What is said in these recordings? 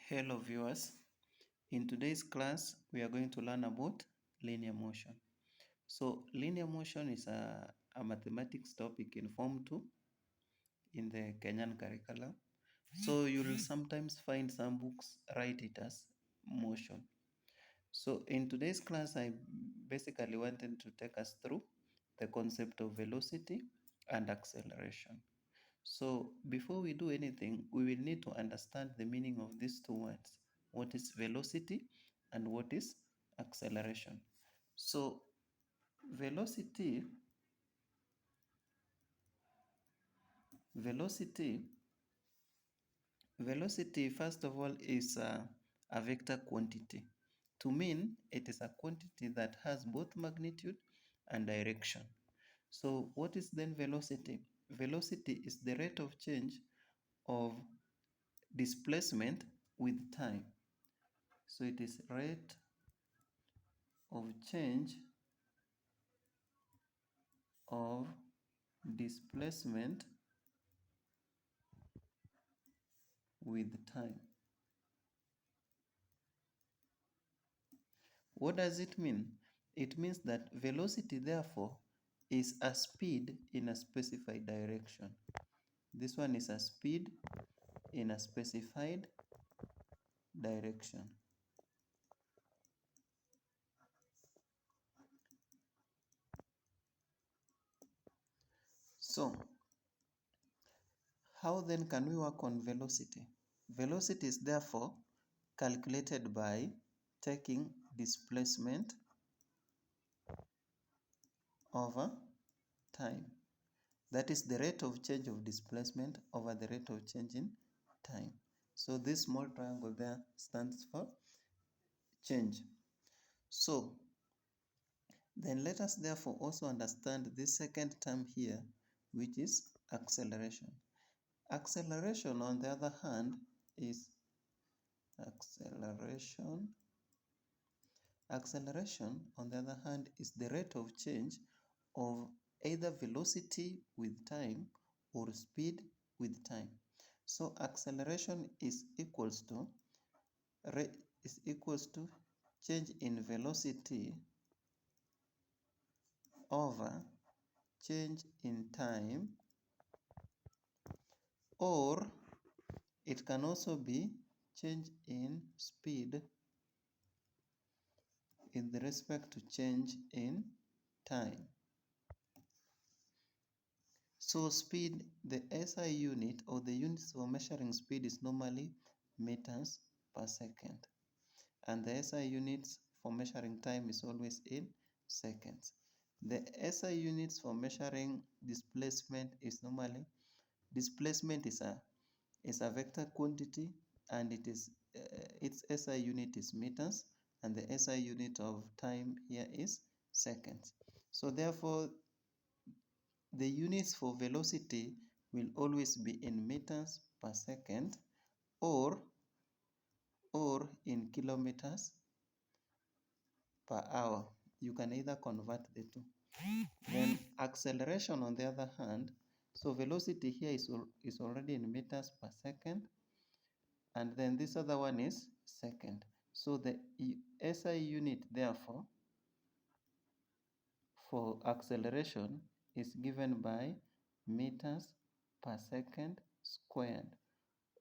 Hello viewers, in today's class we are going to learn about linear motion. So linear motion is a mathematics topic in Form 2 in the Kenyan curriculum. So you'll sometimes find some books write it as motion. So in today's class I basically wanted to take us through the concept of velocity and acceleration. So before we do anything, we will need to understand the meaning of these two words. What is velocity and what is acceleration? So velocity, velocity, velocity first of all is a vector quantity. To mean it is a quantity that has both magnitude and direction. So what is then velocity? Velocity is the rate of change of displacement with time. So it is rate of change of displacement with time. What does it mean? It means that velocity therefore is a speed in a specified direction. This one is a speed in a specified direction. So how then can we work on velocity? Velocity is therefore calculated by taking displacement over time. That is the rate of change of displacement over the rate of change in time. So this small triangle there stands for change. So then let us therefore also understand this second term here, which is acceleration. Acceleration, on the other hand, is acceleration. Acceleration, on the other hand, is the rate of change of either velocity with time or speed with time. So acceleration is equals to change in velocity over change in time, or it can also be change in speed in respect to change in time. So speed, the SI unit or the units for measuring speed is normally meters per second. And the SI units for measuring time is always in seconds. The SI units for measuring displacement is normally, displacement is a vector quantity, and it is its SI unit is meters, and the SI unit of time here is seconds. So therefore the units for velocity will always be in meters per second or in kilometers per hour. You can either convert the two. Then acceleration, on the other hand, so velocity here is already in meters per second, and then this other one is second. So the SI unit therefore for acceleration is given by meters per second squared,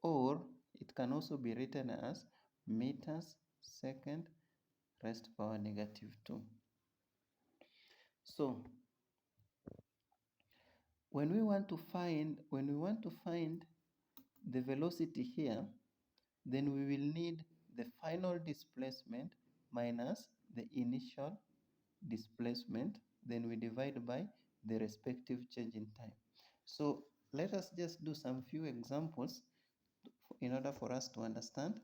or it can also be written as meters second raised to power -2. So when we want to find the velocity here, then we will need the final displacement minus the initial displacement, then we divide by the respective change in time. So let us just do some few examples in order for us to understand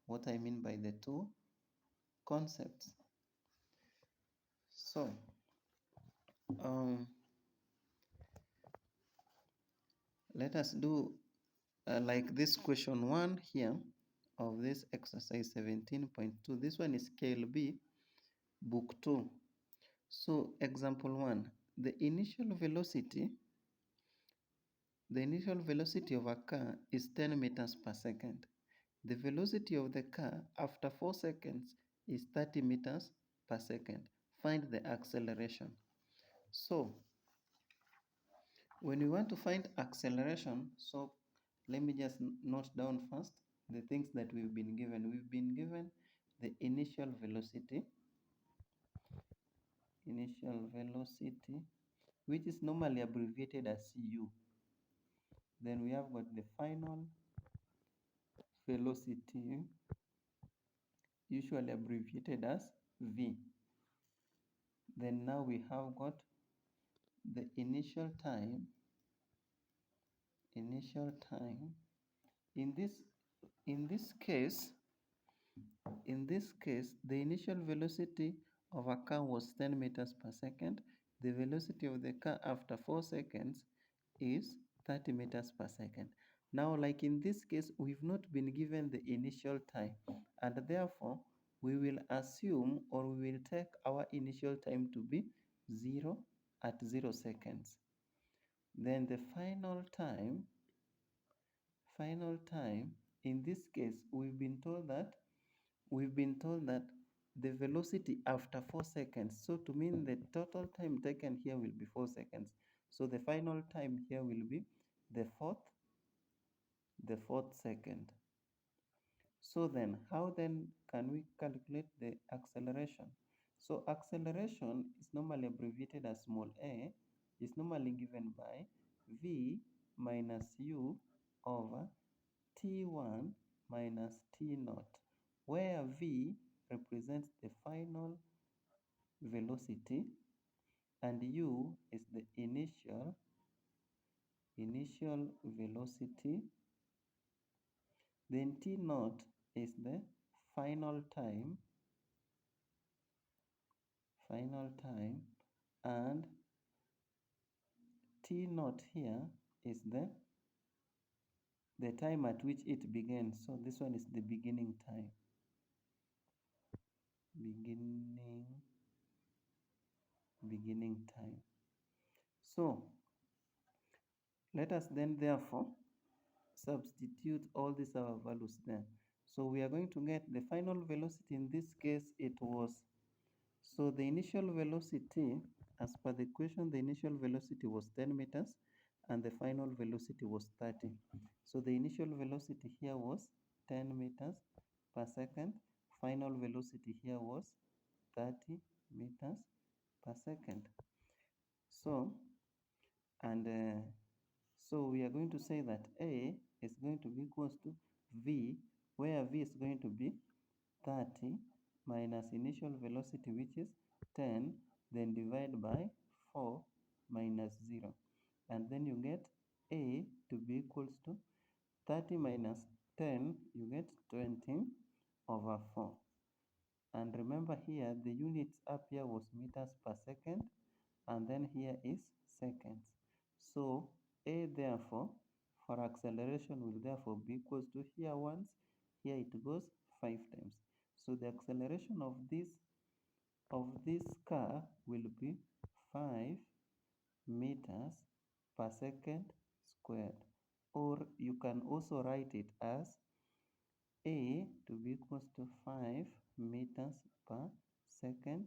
what I mean by the two concepts. So let us do like this question 1 here of this exercise 17.2. This one is KLB book 2. So example 1, the initial velocity of a car is 10 meters per second. The velocity of the car after 4 seconds is 30 meters per second. Find the acceleration. So, when we want to find acceleration, so let me just note down first the things that we've been given. We've been given the initial velocity, which is normally abbreviated as u. Then we have got the final velocity, usually abbreviated as v. Then now we have got the initial time. In this in this case, the initial velocity of a car was 10 meters per second. The velocity of the car after 4 seconds is 30 meters per second. Now, like in this case, we've not been given the initial time, and therefore we will assume, or we will take our initial time to be 0 at 0 seconds. Then the final time, in this case, we've been told that the velocity after 4 seconds. So to mean the total time taken here will be 4 seconds. So the final time here will be the fourth second. So then, how then can we calculate the acceleration? So acceleration is normally abbreviated as small a, is normally given by v minus u over t1 minus t0, where v represents the final velocity and u is the initial velocity. Then t0 is the final time, and t0 here is the time at which it began. So this one is the beginning time. Beginning time. So let us then therefore substitute all these our values there. So we are going to get the final velocity. In this case, it was, so the initial velocity, as per the equation, the initial velocity was 10 meters and the final velocity was 30. So the initial velocity here was 10 meters per second. Final velocity here was 30 meters per second. So, and so we are going to say that A is going to be equals to V, where V is going to be 30 minus initial velocity, which is 10, then divide by 4 minus 0. And then you get A to be equals to 30 minus 10, you get 20 over 4. And remember here, the units up here was meters per second, and then here is seconds. So A therefore for acceleration will therefore be equals to, here once, here it goes 5 times. So the acceleration of this car will be 5 meters per second squared. Or you can also write it as A to be equals to 5 meters per second